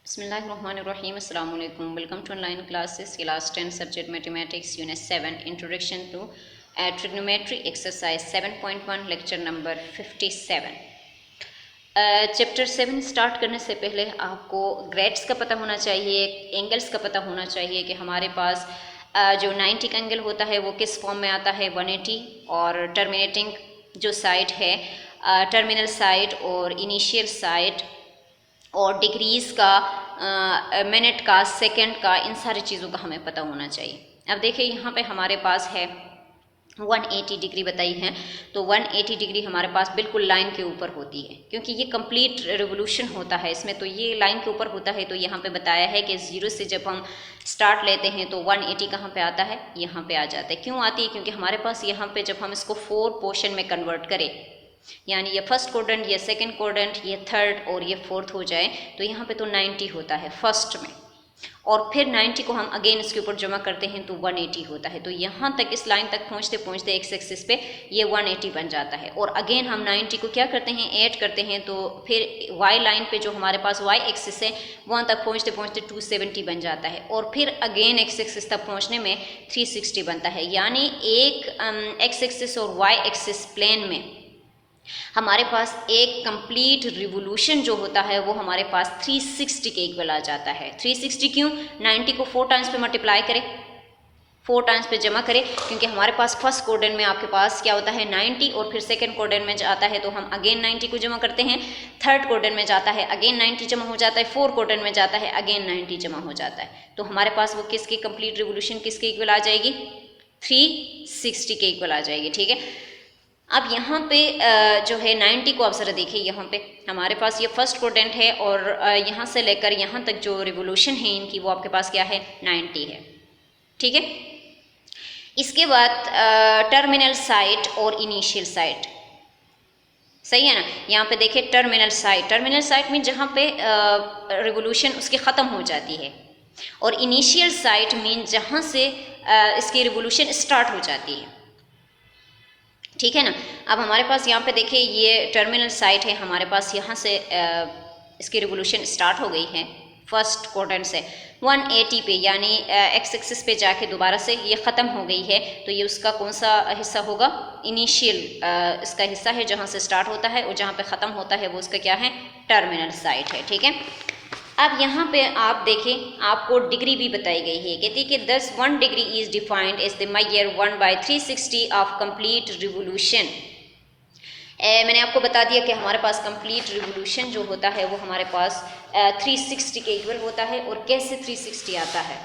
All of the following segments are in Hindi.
बिस्मिल्लाहिर्रहमानिर्रहीम अस्सलाम वालेकुम। Welcome to online classes class 10 subject mathematics unit 7 introduction to trigonometry exercise 7.1 lecture number 57। Chapter 7 start करने से पहले आपको ग्रेड्स का पता होना चाहिए, एंगल्स का पता होना चाहिए कि हमारे पास जो 90 का एंगल होता है वो किस फॉर्म में आता है 180, और टर्मिनेटिंग जो साइड है टर्मिनल साइड और इनिशियल साइड और डिग्रीज़ का मिनट का सेकंड का, इन सारी चीज़ों का हमें पता होना चाहिए। अब देखिए यहाँ पे हमारे पास है 180 डिग्री बताई है, तो 180 डिग्री हमारे पास बिल्कुल लाइन के ऊपर होती है, क्योंकि ये कंप्लीट रिवोल्यूशन होता है इसमें, तो ये लाइन के ऊपर होता है। तो यहाँ पे बताया है कि ज़ीरो से जब हम स्टार्ट लेते हैं तो 180 कहाँ पे आता है, यहाँ पे आ जाता है। क्यों आती है? क्योंकि हमारे पास यहाँ पे जब हम इसको 4 पोर्शन में कन्वर्ट करें, यानी ये फर्स्ट क्वाड्रेंट, ये सेकंड क्वाड्रेंट, ये थर्ड और ये फोर्थ हो जाए, तो यहाँ पे तो 90 होता है फर्स्ट में, और फिर 90 को हम अगेन इसके ऊपर जमा करते हैं तो 180 होता है। तो यहाँ तक इस लाइन तक पहुँचते पहुँचते एक्स एक्सिस पे ये 180 बन जाता है, और अगेन हम 90 को क्या करते हैं, ऐड करते हैं, तो फिर वाई लाइन पे जो हमारे पास वाई एक्सिस है वहाँ तक पहुँचते पहुँचते 270 बन जाता है, और फिर अगेन एक्स एक्सिस तक पहुँचने में 360 बनता है। यानी एक एक्स एक्सिस और वाई एक्सिस प्लेन में हमारे पास एक कंप्लीट रिवोल्यूशन जो होता है वो हमारे पास 360 के इक्वल आ जाता है। 360 क्यों? 90 को 4 टाइम्स पे मल्टीप्लाई करें, 4 टाइम्स पे जमा करें, क्योंकि हमारे पास फर्स्ट क्वाड्रेंट में आपके पास क्या होता है 90, और फिर सेकंड क्वाड्रेंट में जाता है तो हम अगेन 90 को जमा करते हैं, थर्ड क्वाड्रेंट में जाता है अगेन 90 जमा हो जाता है, फोर्थ क्वाड्रेंट में जाता है अगेन 90 जमा हो जाता है। तो हमारे पास वो किसकी कंप्लीट रिवोल्यूशन किसके इक्वल आ जाएगी, 360 के इक्वल आ जाएगी। ठीक है, अब यहाँ पे जो है 90 को आप ज़रा देखिए, यहाँ पे हमारे पास ये फर्स्ट क्वाड्रेंट है, और यहाँ से लेकर यहाँ तक जो रिवोल्यूशन है इनकी वो आपके पास क्या है 90 है। ठीक है, इसके बाद टर्मिनल साइड और इनिशियल साइड, सही है ना। यहाँ पे देखिए टर्मिनल साइड में जहाँ पे रिवोल्यूशन उसकी ख़त्म हो जाती है, और इनिशियल साइड मीन जहाँ से इसकी रिवोल्यूशन स्टार्ट हो जाती है। ठीक है ना। अब हमारे पास यहाँ पे देखिए ये टर्मिनल साइड है हमारे पास, यहाँ से इसकी रिवोल्यूशन स्टार्ट हो गई है फर्स्ट क्वाड्रेंट से 180 पे, यानी एक्स एक्सिस पे जाके दोबारा से ये ख़त्म हो गई है। तो ये उसका कौन सा हिस्सा होगा, इनिशियल इसका हिस्सा है जहाँ से स्टार्ट होता है, और जहाँ पे ख़त्म होता है वो उसका क्या है, टर्मिनल साइड है। ठीक है, अब यहाँ पे आप देखें, आपको डिग्री भी बताई गई है, कहती है कि 1 degree is defined as the measure 1/360 of complete revolution. मैंने आपको बता दिया कि हमारे पास कंप्लीट रिवोल्यूशन जो होता है वो हमारे पास 360 के इक्वल होता है, और कैसे 360 आता है।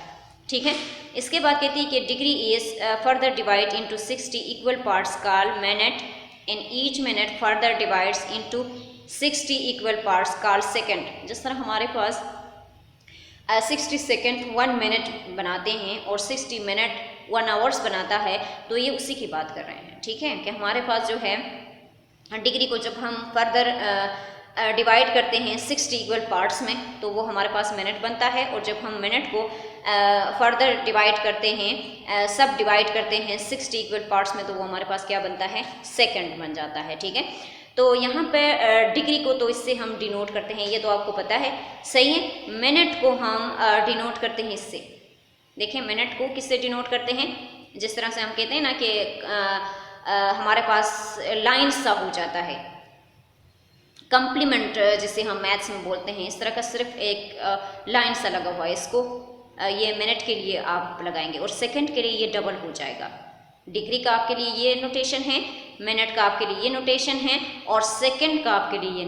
ठीक है, इसके बाद कहती है कि degree is further divide into 60 equal parts called minute, in each minute further divides into 60 equal parts called second. जिस तरह हमारे पास 60 सेकंड 1 मिनट बनाते हैं और 60 मिनट 1 आवर्स बनाता है, तो ये उसी की बात कर रहे हैं। ठीक है, कि हमारे पास जो है डिग्री को जब हम फर्दर डिवाइड करते हैं 60 इक्वल पार्ट्स में, तो वो हमारे पास मिनट बनता है, और जब हम मिनट को फर्दर डिवाइड करते हैं, सब डिवाइड करते हैं 60 इक्वल पार्ट्स में, तो वो हमारे पास क्या बनता है, सेकंड बन जाता है। ठीक है, तो यहाँ पे डिग्री को तो इससे हम डिनोट करते हैं, ये तो आपको पता है, सही है। मिनट को हम डिनोट करते हैं इससे, देखिए मिनट को किससे डिनोट करते हैं, जिस तरह से हम कहते हैं ना कि हमारे पास लाइन सा हो जाता है, कंप्लीमेंट जिसे हम मैथ्स में बोलते हैं, इस तरह का सिर्फ एक लाइन सा लगा हुआ है, इसको ये मिनट के लिए आप लगाएंगे, और सेकंड के लिए ये डबल हो जाएगा। डिग्री का आपके लिए ये नोटेशन है, मिनट का आपके लिए ये नोटेशन है, और सेकंड का आपके लिए ये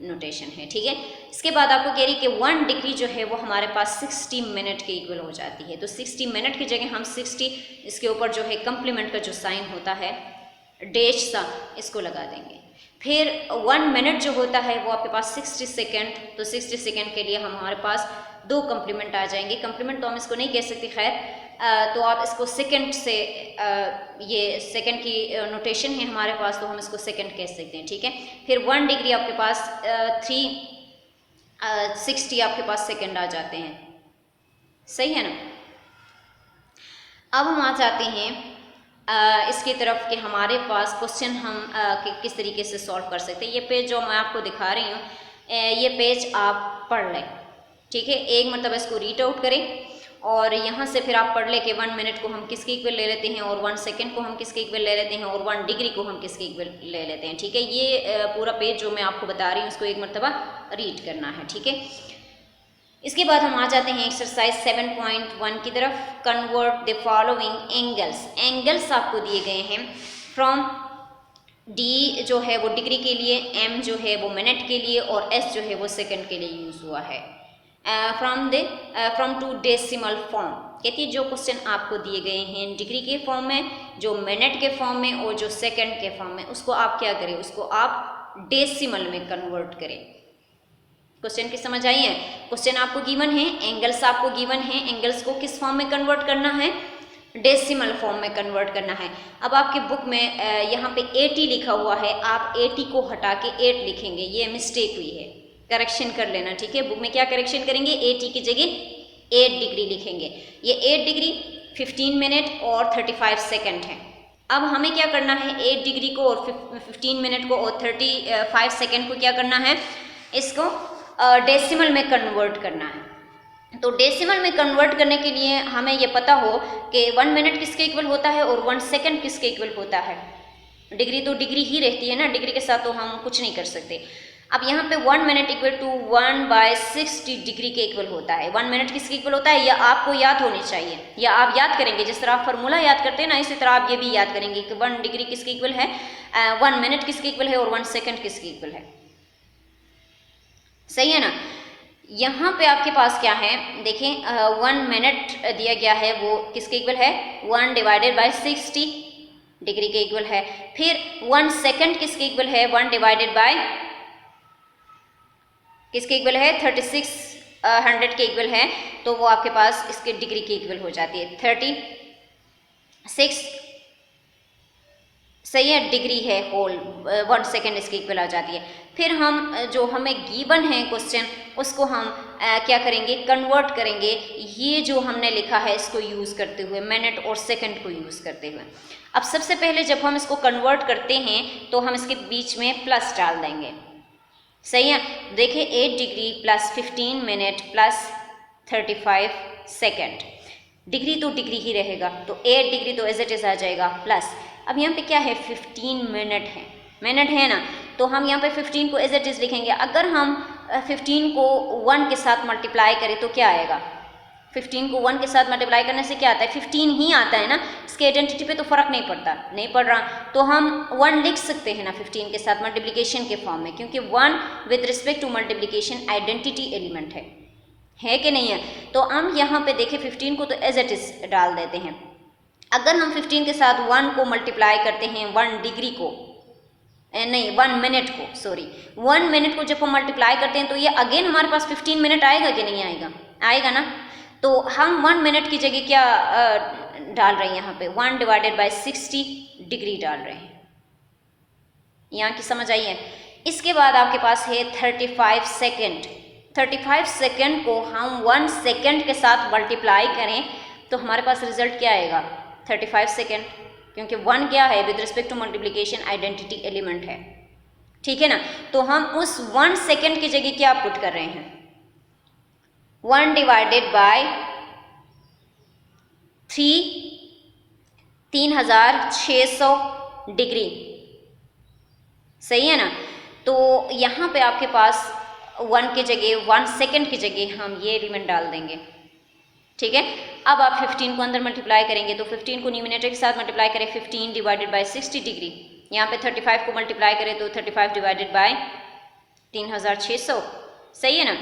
नोटेशन है। ठीक है, इसके बाद आपको कह रही कि 1 डिग्री जो है वो हमारे पास 60 मिनट के इक्वल हो जाती है, तो 60 मिनट की जगह हम 60 इसके ऊपर जो है कंप्लीमेंट का जो साइन होता है डैश सा, इसको लगा देंगे। फिर 1 मिनट जो होता है वो आपके पास 60 सेकेंड, तो 60 सेकेंड के लिए हमारे पास 2 कंप्लीमेंट आ जाएंगे। कंप्लीमेंट तो हम इसको नहीं कह सकते, खैर तो आप इसको सेकंड से, ये सेकंड की नोटेशन है हमारे पास, तो हम इसको सेकंड कह सकते हैं। ठीक है, फिर 1 डिग्री आपके पास 360 आपके पास सेकंड आ जाते हैं, सही है ना। अब हम आ जाते हैं इसकी तरफ कि हमारे पास क्वेश्चन हम किस तरीके से सॉल्व कर सकते हैं। ये पेज जो मैं आपको दिखा रही हूँ, ये पेज आप पढ़ लें। ठीक है, एक मरतबा इसको रीड आउट करें और यहाँ से फिर आप पढ़ ले कि 1 मिनट को हम किसके इक्वल ले लेते हैं और 1 सेकेंड को हम किसके इक्वल ले लेते हैं और 1 डिग्री को हम किसके इक्वल ले लेते हैं। ठीक है, ये पूरा पेज जो मैं आपको बता रही हूँ उसको एक मरतबा रीड करना है। ठीक है, इसके बाद हम आ जाते हैं एक्सरसाइज 7.1 की तरफ। Convert the following angles. Angles आपको दिए गए हैं फ्रॉम डी जो है वो डिग्री के लिए, एम जो है वो मिनट के लिए और एस जो है वो सेकंड के लिए यूज़ हुआ है। From to decimal form. कहती है जो क्वेश्चन आपको दिए गए हैं डिग्री के फॉर्म में, जो मिनट के फॉर्म में और जो सेकंड के फॉर्म में, उसको आप क्या करें, उसको आप डेसिमल में कन्वर्ट करें। क्वेश्चन की समझ आई है? क्वेश्चन आपको गिवन है, एंगल्स आपको गिवन है, एंगल्स को किस फॉर्म में कन्वर्ट करना है, डेसिमल फॉर्म में कन्वर्ट करना है। अब आपके बुक में यहाँ पे 80 लिखा हुआ है, आप 80 को हटा के 8 लिखेंगे, ये मिस्टेक हुई है, करेक्शन कर लेना। ठीक है, बुक में क्या करेक्शन करेंगे, 80 की जगह 8 डिग्री लिखेंगे। ये 8 डिग्री 15 मिनट और 35 सेकेंड है। अब हमें क्या करना है, 8 डिग्री को और 15 मिनट को और 35 सेकेंड को क्या करना है, इसको डेसिमल में कन्वर्ट करना है। तो डेसिमल में कन्वर्ट करने के लिए हमें ये पता हो कि 1 मिनट किसके इक्वल होता है और 1 सेकेंड किसके इक्वल होता है। डिग्री तो डिग्री ही रहती है ना, डिग्री के साथ तो हम कुछ नहीं कर सकते। अब यहाँ पे 1 मिनट इक्वल टू 1/60 डिग्री के इक्वल होता है। 1 मिनट किसके इक्वल होता है, यह आपको याद होनी चाहिए, या आप याद करेंगे जिस तरह आप फार्मूला याद करते हैं ना, इसी तरह आप ये भी याद करेंगे कि 1 डिग्री किसके इक्वल है, 1 मिनट किसके इक्वल है और 1 सेकेंड किसके इक्वल है। सही है ना। यहाँ पे आपके पास क्या है, देखें 1 मिनट दिया गया है वो किसके इक्वल है, 1/60 डिग्री के इक्वल है। फिर 1 सेकेंड किसके इक्वल है, 1/ किसके इक्वल है, 3600 के इक्वल है। तो वो आपके पास इसके डिग्री के इक्वल हो जाती है, 36। सही है, डिग्री है होल, 1 सेकेंड इसके इक्वल आ जाती है। फिर हम जो हमें गिवन है क्वेश्चन, उसको हम क्या करेंगे, कन्वर्ट करेंगे। ये जो हमने लिखा है इसको यूज़ करते हुए, मिनट और सेकंड को यूज़ करते हुए। अब सबसे पहले जब हम इसको कन्वर्ट करते हैं तो हम इसके बीच में प्लस डाल देंगे। सही है, देखिए 8 degree plus 15 minute plus 35 second. Degree तो डिग्री ही रहेगा, तो 8 डिग्री तो एज इट इज़ आ जाएगा प्लस। अब यहाँ पे क्या है, 15 मिनट है, मिनट है ना, तो हम यहाँ पे 15 को एज इट इज़ लिखेंगे। अगर हम 15 को 1 के साथ मल्टीप्लाई करें तो क्या आएगा, 15 को 1 के साथ मल्टीप्लाई करने से क्या आता है, 15 ही आता है ना। इसके आइडेंटिटी पे तो फ़र्क नहीं पड़ता, नहीं पड़ रहा, तो हम 1 लिख सकते हैं ना 15 के साथ मल्टीप्लिकेशन के फॉर्म में, क्योंकि 1 with respect to multiplication identity element है कि नहीं है। तो हम यहाँ पे देखें 15 को तो एज इट इज़ डाल देते हैं। अगर हम 15 के साथ 1 को मल्टीप्लाई करते हैं 1 डिग्री को, नहीं 1 मिनट को, सॉरी 1 मिनट को जब हम मल्टीप्लाई करते हैं तो ये अगेन हमारे पास 15 मिनट आएगा कि नहीं आएगा, आएगा ना। तो हम 1 मिनट की जगह क्या डाल रहे हैं यहाँ पे, 1/60 डिग्री डाल रहे हैं। यहाँ की समझ आई है। इसके बाद आपके पास है 35 सेकेंड। 35 सेकेंड को हम 1 सेकेंड के साथ मल्टीप्लाई करें तो हमारे पास रिजल्ट क्या आएगा, 35 सेकेंड, क्योंकि 1 क्या है, with respect to multiplication identity element है। ठीक है ना। तो हम उस 1 सेकेंड की जगह क्या पुट कर रहे हैं, 1/3, 3600 डिग्री। सही है ना। तो यहाँ पे आपके पास 1 की जगह 1 सेकेंड की जगह हम ये एलिमेंट डाल देंगे। ठीक है। अब आप 15 को अंदर मल्टीप्लाई करेंगे तो 15 को न्यूमरेटर के साथ मल्टीप्लाई करें, 15/60 डिग्री। यहाँ पे 35 को मल्टीप्लाई करें तो 35/3600। सही है ना,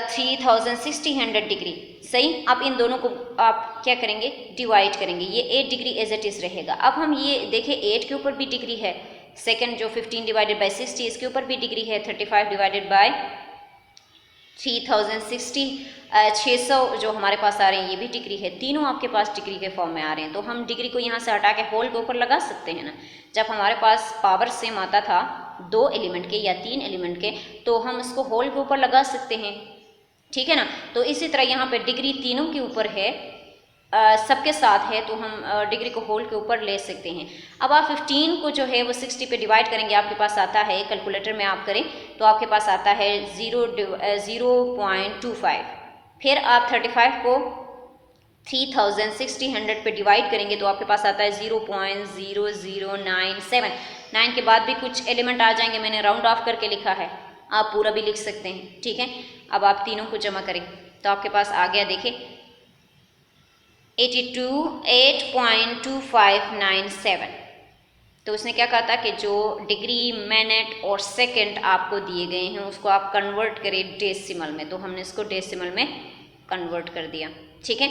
3600 डिग्री। सही। अब इन दोनों को आप क्या करेंगे, डिवाइड करेंगे। ये 8 डिग्री एज इट इज़ रहेगा। अब हम ये देखें 8 के ऊपर भी डिग्री है, सेकेंड जो 15/60 इसके ऊपर भी डिग्री है, 35/3060 600 जो हमारे पास आ रहे हैं ये भी डिग्री है। तीनों आपके पास डिग्री के फॉर्म में आ रहे हैं। तो हम डिग्री को यहाँ से हटा के होल के ऊपर लगा सकते हैं ना। जब हमारे पास पावर सेम आता था 2 एलिमेंट के या 3 एलिमेंट के, तो हम इसको होल के ऊपर लगा सकते हैं। ठीक है ना। तो इसी तरह यहाँ पे डिग्री तीनों के ऊपर है, सबके साथ है तो हम डिग्री को होल के ऊपर ले सकते हैं। अब आप 15 को जो है वो 60 पे डिवाइड करेंगे, आपके पास आता है, कैलकुलेटर में आप करें तो आपके पास आता है 0.25। फिर आप 35 को 3600 पे डिवाइड करेंगे तो आपके पास आता है 0.0097। 9 के बाद भी कुछ एलिमेंट आ जाएंगे, मैंने राउंड ऑफ करके लिखा है, आप पूरा भी लिख सकते हैं, ठीक है। अब आप तीनों को जमा करें तो आपके पास आ गया, देखिए 8.2597। तो उसने क्या कहा था कि जो डिग्री, मिनट और सेकंड आपको दिए गए हैं उसको आप कन्वर्ट करें डेसिमल में, तो हमने इसको डेसिमल में कन्वर्ट कर दिया, ठीक है।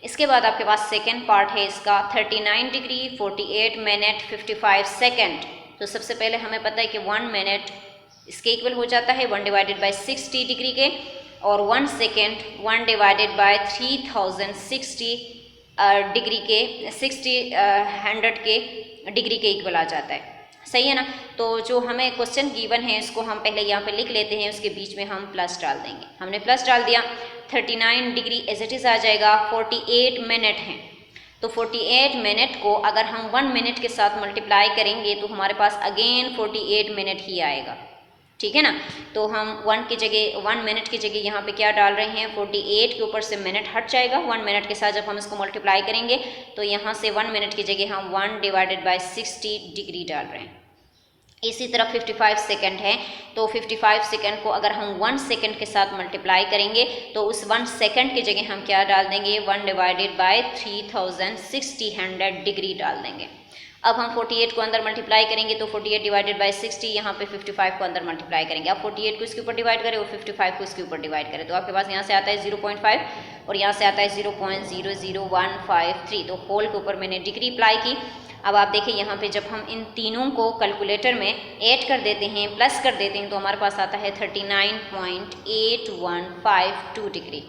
इसके बाद आपके पास सेकंड पार्ट है इसका 39 डिग्री 48 मिनट 55 सेकंड। तो सबसे पहले हमें पता है कि 1 मिनट इसके इक्वल हो जाता है 1 डिवाइडेड बाय 60 डिग्री के, और 1 सेकेंड 1 डिवाइडेड बाय 3060 डिग्री के 100 के डिग्री के इक्वल आ जाता है, सही है ना। तो जो हमें क्वेश्चन गिवन है इसको हम पहले यहाँ पे लिख लेते हैं, उसके बीच में हम प्लस डाल देंगे। हमने प्लस डाल दिया, 39 डिग्री एज इट इज़ आ जाएगा, 48 मिनट हैं तो 48 मिनट को अगर हम 1 मिनट के साथ मल्टीप्लाई करेंगे तो हमारे पास अगेन 48 मिनट ही आएगा, ठीक है ना। तो हम 1 मिनट की जगह यहाँ पे क्या डाल रहे हैं, 48 के ऊपर से मिनट हट जाएगा, 1 मिनट के साथ जब हम इसको मल्टीप्लाई करेंगे तो यहाँ से 1 मिनट की जगह हम 1 डिवाइडेड बाय 60 डिग्री डाल रहे हैं। इसी तरह 55 सेकंड है तो 55 सेकंड को अगर हम 1 सेकंड के साथ मल्टीप्लाई करेंगे तो उस 1 सेकंड की जगह हम क्या डाल देंगे, 1 डिवाइडेड बाय 3060 डिग्री डाल देंगे। अब हम 48 को अंदर मल्टीप्लाई करेंगे तो 48 डिवाइडेड बाय 60, यहाँ पे 55 को अंदर मल्टीप्लाई करेंगे। अब 48 को इसके ऊपर डिवाइड करें और 55 को इसके ऊपर डिवाइड करें तो आपके पास यहाँ से आता है 0.5 और यहाँ से आता है 0.00153। तो होल के ऊपर मैंने डिग्री अप्लाई की। अब आप देखिए यहाँ पे जब हम इन तीनों को कैलकुलेटर में ऐड कर देते हैं, प्लस कर देते हैं तो हमारे पास आता है 39.8152 डिग्री,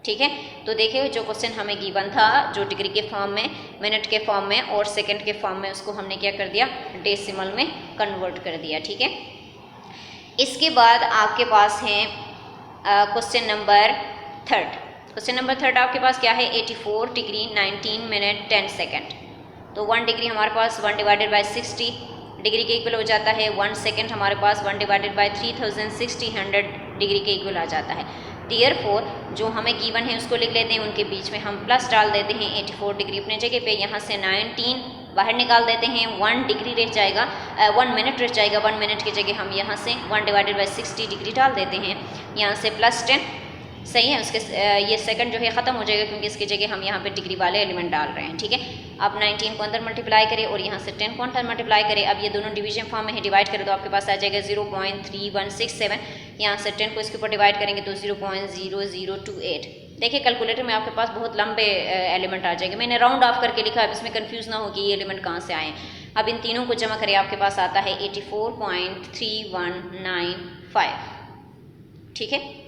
ठीक है। तो देखिए जो क्वेश्चन हमें गिवन था, जो डिग्री के फॉर्म में, मिनट के फॉर्म में और सेकंड के फॉर्म में, उसको हमने क्या कर दिया, डेसिमल में कन्वर्ट कर दिया, ठीक है। इसके बाद आपके पास है question number third. Question number third आपके पास क्या है, 84 डिग्री 19 मिनट 10 सेकेंड। तो 1 डिग्री हमारे पास 1 डिवाइडेड बाय 60 डिग्री के इक्वल हो जाता है। 1 सेकेंड हमारे पास 1 डिवाइडेड बाय 3060 डिग्री के इक्वल आ जाता है। देयरफॉर जो हमें गिवन है उसको लिख लेते हैं, उनके बीच में हम प्लस डाल देते हैं। 84 डिग्री अपने जगह पे, यहाँ से 19 बाहर निकाल देते हैं, 1 डिग्री रह जाएगा, 1 मिनट रह जाएगा। 1 मिनट की जगह हम यहाँ से 1 डिवाइडेड बाय 60 डिग्री डाल देते हैं, यहाँ से प्लस 10, सही है। उसके ये सेकंड जो है ख़त्म हो जाएगा क्योंकि इसकी जगह हम यहाँ पे डिग्री वाले एलिमेंट डाल रहे हैं, ठीक है। अब 19 को अंदर मल्टीप्लाई करें और यहाँ से 10 को अंदर मल्टीप्लाई करें। अब ये दोनों डिवीजन फॉर्म में है, डिवाइड करें तो आपके पास आ जाएगा 0.3167। यहाँ से 10 को इसके ऊपर डिवाइड करेंगे तो 0.0028। देखिए कैलकुलेटर में आपके पास बहुत लंबे एलिमेंट आ जाएंगे, मैंने राउंड ऑफ करके लिखा है, इसमें कन्फ्यूज़ ना हो कि ये एलिमेंट कहाँ से आए। अब इन तीनों को जमा करें, आपके पास आता है 84.3195, ठीक है।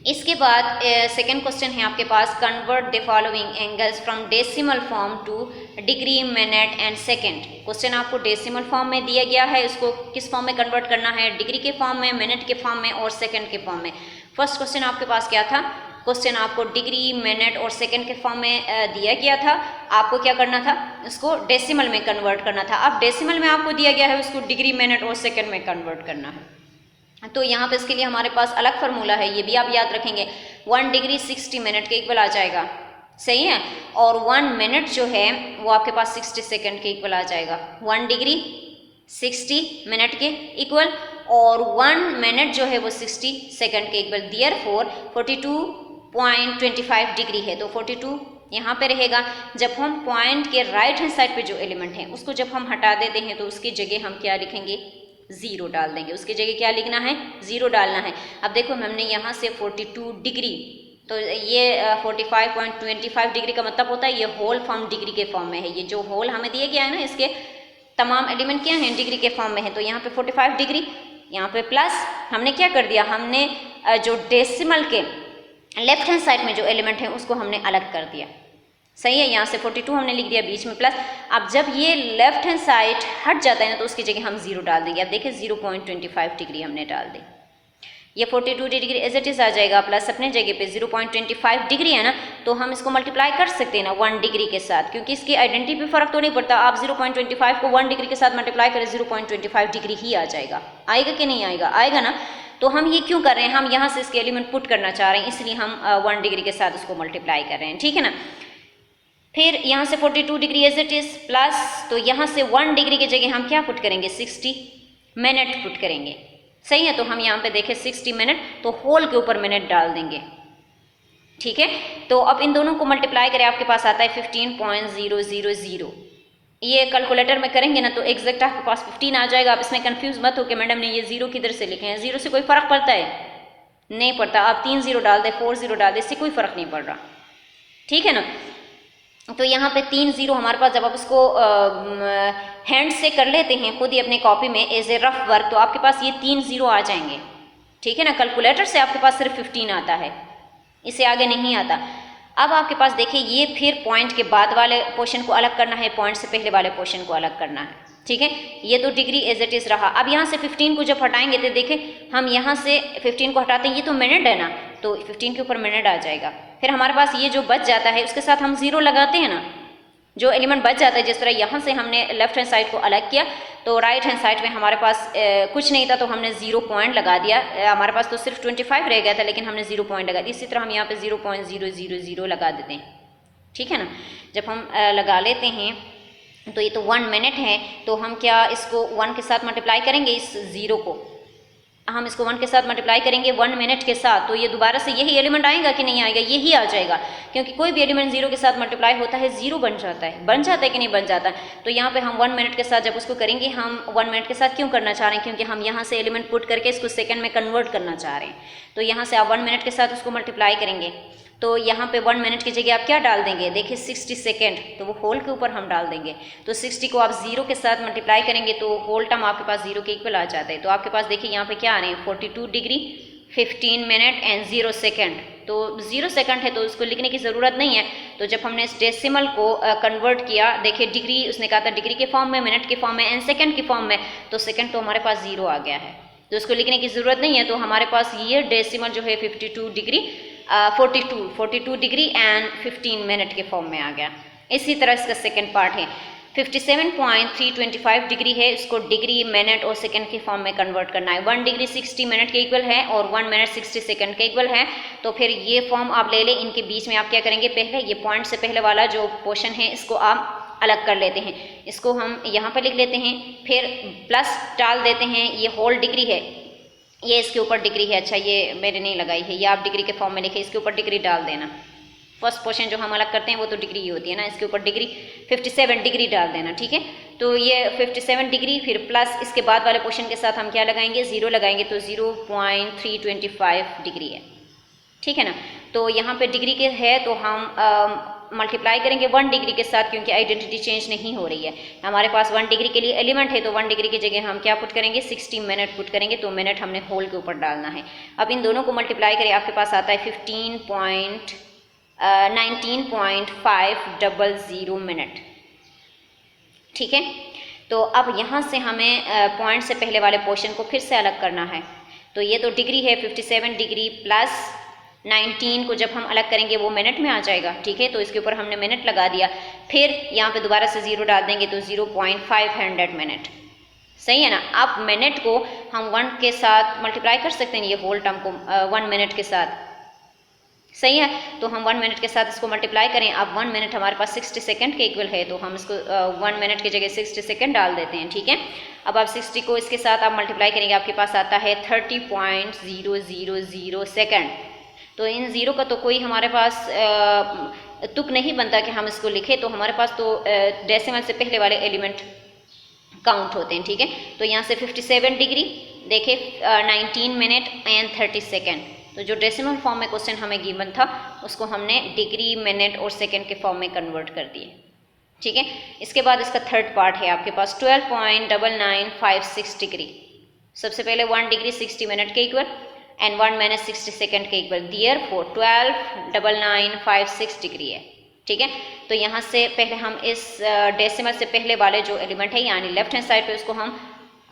इसके बाद सेकेंड क्वेश्चन है आपके पास, convert the following angles from decimal form to degree, minute and second. Question आपको डेसिमल फॉर्म में दिया गया है, उसको किस फॉर्म में कन्वर्ट करना है, डिग्री के फॉर्म में, मिनट के फॉर्म में और सेकेंड के फॉर्म में। फर्स्ट क्वेश्चन आपके पास क्या था, क्वेश्चन आपको डिग्री, मिनट और सेकेंड के फॉर्म में दिया गया था। आपको क्या करना था, उसको डेसिमल में कन्वर्ट करना था। अब डेसिमल में आपको दिया गया है, उसको डिग्री, मिनट और सेकेंड में कन्वर्ट करना है। तो यहाँ पे इसके लिए हमारे पास अलग फार्मूला है, ये भी आप याद रखेंगे। 1 डिग्री 60 मिनट के इक्वल आ जाएगा, सही है। और 1 मिनट जो है वो आपके पास 60 सेकंड के इक्वल आ जाएगा। 1 डिग्री 60 मिनट के इक्वल और 1 मिनट जो है वो 60 सेकंड के इक्वल। देयरफॉर 42.25 डिग्री है तो 42 यहाँ पे रहेगा। जब हम पॉइंट के राइट हैंड साइड पे जो एलिमेंट है उसको जब हम हटा देते हैं तो उसकी जगह हम क्या लिखेंगे, 0 डाल देंगे। उसकी जगह क्या लिखना है, 0 डालना है। अब देखो हमने यहाँ से 42 डिग्री, तो ये 45.25 डिग्री का मतलब होता है ये होल फॉर्म डिग्री के फॉर्म में है। ये जो होल हमें दिया गया है ना, इसके तमाम एलिमेंट क्या हैं, डिग्री के फॉर्म में है। तो यहाँ पे 45 डिग्री, यहाँ पे प्लस हमने क्या कर दिया, हमने जो डेसिमल के लेफ्ट हैंड साइड में जो एलिमेंट है उसको हमने अलग कर दिया, सही है। यहाँ से 42 हमने लिख दिया, बीच में प्लस। अब जब ये लेफ्ट हैंड साइड हट जाता है ना तो उसकी जगह हम 0 डाल देंगे। अब देखिए 0.25 डिग्री हमने डाल दी, ये 42 डिग्री एज इट इज़ आ जाएगा, प्लस अपने जगह पे 0.25 डिग्री है ना, तो हम इसको मल्टीप्लाई कर सकते हैं ना 1 डिग्री के साथ, क्योंकि इसकी आइडेंटिटी पे फ़र्क तो नहीं पड़ता। आप 0.25 को 1 डिग्री के साथ मल्टीप्लाई करें 0.25 डिग्री ही आ जाएगा। आएगा कि नहीं आएगा? आएगा ना। तो हम ये क्यों कर रहे हैं, हम यहाँ से इसके एलिमेंट पुट करना चाह रहे हैं, इसलिए हम 1 डिग्री के साथ इसको मल्टीप्लाई कर रहे हैं, ठीक है ना। फिर यहाँ से 42 degree as it is plus, तो यहाँ से 1 डिग्री की जगह हम क्या पुट करेंगे, 60 मिनट पुट करेंगे। सही है, तो हम यहाँ पे देखें 60 मिनट, तो होल के ऊपर मिनट डाल देंगे, ठीक है। तो अब इन दोनों को मल्टीप्लाई करें, आपके पास आता है 15.000। ये कैलकुलेटर में करेंगे ना तो एग्जैक्ट आपके पास 15 आ जाएगा। आप इसमें कंफ्यूज मत हो कि मैडम ने ये जीरो किधर से लिखे हैं, जीरो से कोई फ़र्क पड़ता है? नहीं पड़ता। आप 3 जीरो डाल दें, 4 जीरो डाल दें, इससे कोई फ़र्क नहीं पड़ रहा, ठीक है ना। तो यहाँ पे 3 जीरो हमारे पास, जब आप इसको हैंड से कर लेते हैं खुद ही अपने कॉपी में एज ए रफ वर्क, तो आपके पास ये 3 जीरो आ जाएंगे, ठीक है ना। कैलकुलेटर से आपके पास सिर्फ 15 आता है, इससे आगे नहीं आता। अब आपके पास देखिए ये फिर पॉइंट के बाद वाले पोर्शन को अलग करना है, पॉइंट से पहले वाले पोर्शन को अलग करना है, ठीक है। ये तो डिग्री एज इट इज़ रहा। अब यहाँ से 15 को जब हटाएंगे तो देखें हम यहाँ से 15 को हटाते हैं, ये तो मिनट है ना, तो 15 के ऊपर मिनट आ जाएगा। फिर हमारे पास ये जो बच जाता है उसके साथ हम ज़ीरो लगाते हैं ना, जो एलिमेंट बच जाता है। जिस तरह यहाँ से हमने लेफ्ट हैंड साइड को अलग किया, तो राइट हैंड साइड में हमारे पास कुछ नहीं था, तो हमने 0 पॉइंट लगा दिया। हमारे पास तो सिर्फ 25 रह गया था, लेकिन हमने 0 पॉइंट लगा दिया। इसी तरह हम यहाँ पे 0.000 लगा देते हैं, ठीक है ना। जब हम लगा लेते हैं तो ये तो 1 मिनट है, तो हम क्या इसको 1 के साथ मल्टीप्लाई करेंगे, इस ज़ीरो को हम इसको 1 के साथ मल्टीप्लाई करेंगे 1 मिनट के साथ, तो ये दोबारा से यही एलिमेंट आएगा कि नहीं आएगा, यही आ जाएगा। क्योंकि कोई भी एलिमेंट 0 के साथ मल्टीप्लाई होता है 0 बन जाता है कि नहीं बन जाता है। तो यहाँ पे हम 1 मिनट के साथ जब उसको करेंगे, हम 1 मिनट के साथ क्यों करना चाह रहे हैं, क्योंकि हम यहाँ से एलिमेंट पुट करके इसको सेकंड में कन्वर्ट करना चाह रहे हैं। तो यहाँ से आप 1 मिनट के साथ उसको मल्टीप्लाई करेंगे, तो यहाँ पे 1 मिनट की जगह आप क्या डाल देंगे, देखिए 60 सेकेंड, तो वो होल के ऊपर हम डाल देंगे। तो 60 को आप 0 के साथ मल्टीप्लाई करेंगे तो होल टर्म आपके पास 0 के इक्वल आ जाता है। तो आपके पास देखिए यहाँ पे क्या आ रहे हैं, 42 डिग्री 15 मिनट एंड 0 सेकेंड। तो 0 सेकंड है तो उसको लिखने की ज़रूरत नहीं है। तो जब हमने इस डेसिमल को कन्वर्ट किया, देखिए डिग्री उसने कहा था डिग्री के फॉर्म में, मिनट के फॉर्म में एंड सेकंड के फॉर्म में, तो सेकंड तो हमारे पास 0 आ गया है, तो उसको लिखने की ज़रूरत नहीं है। तो हमारे पास ये डेसिमल जो है 42 डिग्री 42 डिग्री एंड 15 मिनट के फॉर्म में आ गया। इसी तरह इसका सेकंड पार्ट है 57.325 डिग्री है, इसको डिग्री मिनट और सेकंड के फॉर्म में कन्वर्ट करना है। 1 डिग्री 60 मिनट के इक्वल है और 1 मिनट 60 सेकंड के इक्वल है। तो फिर ये फॉर्म आप ले लें, इनके बीच में आप क्या करेंगे, पहले ये पॉइंट से पहले वाला जो पोर्शन है इसको आप अलग कर लेते हैं, इसको हम यहाँ पर लिख लेते हैं, फिर प्लस डाल देते हैं, ये होल डिग्री है, ये इसके ऊपर डिग्री है। अच्छा ये मैंने नहीं लगाई है, ये आप डिग्री के फॉर्म में लिखे, इसके ऊपर डिग्री डाल देना। फर्स्ट पोर्शन जो हम अलग करते हैं वो तो डिग्री ही होती है ना, इसके ऊपर डिग्री 57 डिग्री डाल देना, ठीक है। तो ये 57 डिग्री फिर प्लस इसके बाद वाले पोर्शन के साथ हम क्या लगाएंगे, 0 लगाएंगे, तो 0.325 डिग्री है, ठीक है ना। तो यहाँ पे डिग्री के है तो हम मल्टीप्लाई करेंगे 1 डिग्री के साथ, क्योंकि आइडेंटिटी चेंज नहीं हो रही है हमारे पास। 1 डिग्री के लिए एलिमेंट है, तो 1 डिग्री की जगह हम क्या पुट करेंगे, 60 मिनट पुट करेंगे, तो मिनट हमने होल के ऊपर डालना है। अब इन दोनों को मल्टीप्लाई करें, आपके पास आता है 19.500 मिनट, ठीक है। तो अब यहाँ से हमें पॉइंट से पहले वाले पोर्शन को फिर से अलग करना है। तो ये तो डिग्री है 57 डिग्री प्लस 19 को जब हम अलग करेंगे वो मिनट में आ जाएगा, ठीक है। तो इसके ऊपर हमने मिनट लगा दिया, फिर यहाँ पे दोबारा से 0 डाल देंगे, तो 0.500 मिनट, सही है ना। अब मिनट को हम 1 के साथ मल्टीप्लाई कर सकते हैं, ये होल टर्म को 1 मिनट के साथ, सही है। तो हम 1 मिनट के साथ इसको मल्टीप्लाई करें। अब 1 मिनट हमारे पास 60 सेकंड के इक्वल है, तो हम इसको 1 मिनट की जगह 60 सेकंड डाल देते हैं, ठीक है। अब आप 60 को इसके साथ आप मल्टीप्लाई करेंगे, आपके पास आता है 30.000 सेकंड। तो इन ज़ीरो का तो कोई हमारे पास तुक नहीं बनता कि हम इसको लिखें, तो हमारे पास तो डेसिमल से पहले वाले एलिमेंट काउंट होते हैं, ठीक है। तो यहाँ से 57 डिग्री देखे 19 मिनट एंड 30 सेकेंड। तो जो डेसिमल फॉर्म में क्वेश्चन हमें गिवन था उसको हमने डिग्री मिनट और सेकेंड के फॉर्म में कन्वर्ट कर दिए, ठीक है। इसके बाद इसका थर्ड पार्ट है आपके पास 12.9956 डिग्री। सबसे पहले 1 डिग्री 60 मिनट के इक्वल एंड 1 मिनट 60 सेकंड के इक्वल, देयरफॉर 12.9956 डिग्री है, ठीक है। तो यहाँ से पहले हम इस डेसिमल से पहले वाले जो एलिमेंट है यानी लेफ्ट हैंड साइड पे उसको हम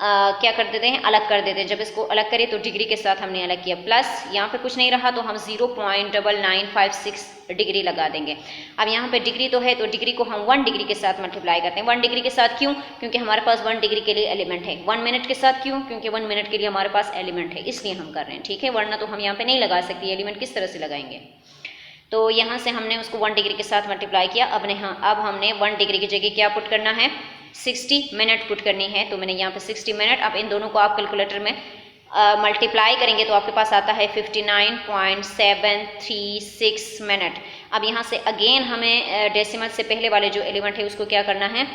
क्या कर देते हैं, अलग कर देते हैं। जब इसको अलग करें तो डिग्री के साथ हमने अलग किया, प्लस यहाँ पे कुछ नहीं रहा तो हम 0.9956 डिग्री लगा देंगे। अब यहाँ पे डिग्री तो है तो डिग्री को हम 1 डिग्री के साथ मल्टीप्लाई करते हैं। 1 डिग्री के साथ क्यों, क्योंकि हमारे पास 1 डिग्री के लिए एलिमेंट है। 1 मिनट के साथ क्यों, क्योंकि 1 मिनट के लिए हमारे पास एलिमेंट है, इसलिए हम कर रहे हैं, ठीक है, वरना तो हम यहाँ पे नहीं लगा सकते, एलिमेंट किस तरह से लगाएंगे। तो यहाँ से हमने उसको 1 डिग्री के साथ मल्टीप्लाई किया। अब हमने 1 डिग्री की जगह क्या पुट करना है, 60 मिनट पुट करनी है। तो मैंने यहाँ पे 60 मिनट, अब इन दोनों को आप कैलकुलेटर में मल्टीप्लाई करेंगे तो आपके पास आता है 59.736 मिनट। अब यहाँ से अगेन हमें डेसिमल से पहले वाले जो एलिमेंट है उसको क्या करना है,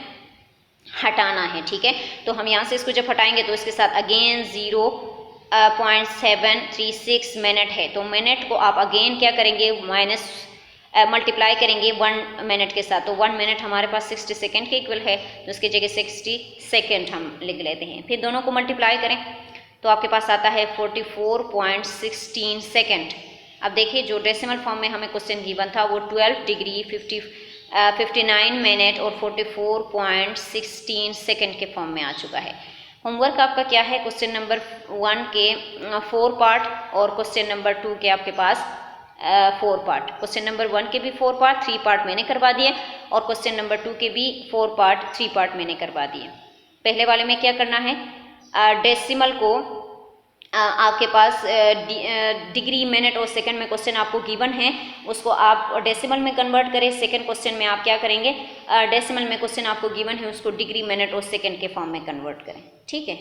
हटाना है, ठीक है। तो हम यहाँ से इसको जब हटाएंगे तो इसके साथ अगेन 0.736 मिनट है। तो मिनट को आप अगेन क्या करेंगे, माइनस मल्टीप्लाई करेंगे 1 मिनट के साथ। तो 1 मिनट हमारे पास 60 सेकेंड के इक्वल है, तो इसकी जगह 60 सेकेंड हम लिख लेते हैं। फिर दोनों को मल्टीप्लाई करें तो आपके पास आता है 44.16 सेकेंड। अब देखिए जो डेसिमल फॉर्म में हमें क्वेश्चन गिवन था वो 12 डिग्री 59 मिनट और 44.16 सेकेंड के फॉर्म में आ चुका है। होमवर्क आपका क्या है, क्वेश्चन नंबर 1 के 4 पार्ट और क्वेश्चन नंबर 2 के आपके पास 4 पार्ट। क्वेश्चन नंबर 1 के भी 4 पार्ट 3 पार्ट मैंने करवा दिए और क्वेश्चन नंबर 2 के भी 4 पार्ट 3 पार्ट मैंने करवा दिए। पहले वाले में क्या करना है, डेसिमल को आपके पास डिग्री मिनट और सेकंड में क्वेश्चन आपको गिवन है, उसको आप डेसिमल में कन्वर्ट करें। सेकंड क्वेश्चन में आप क्या करेंगे, डेसिमल में क्वेश्चन आपको गिवन है उसको डिग्री मिनट और सेकंड के फॉर्म में कन्वर्ट करें, ठीक है।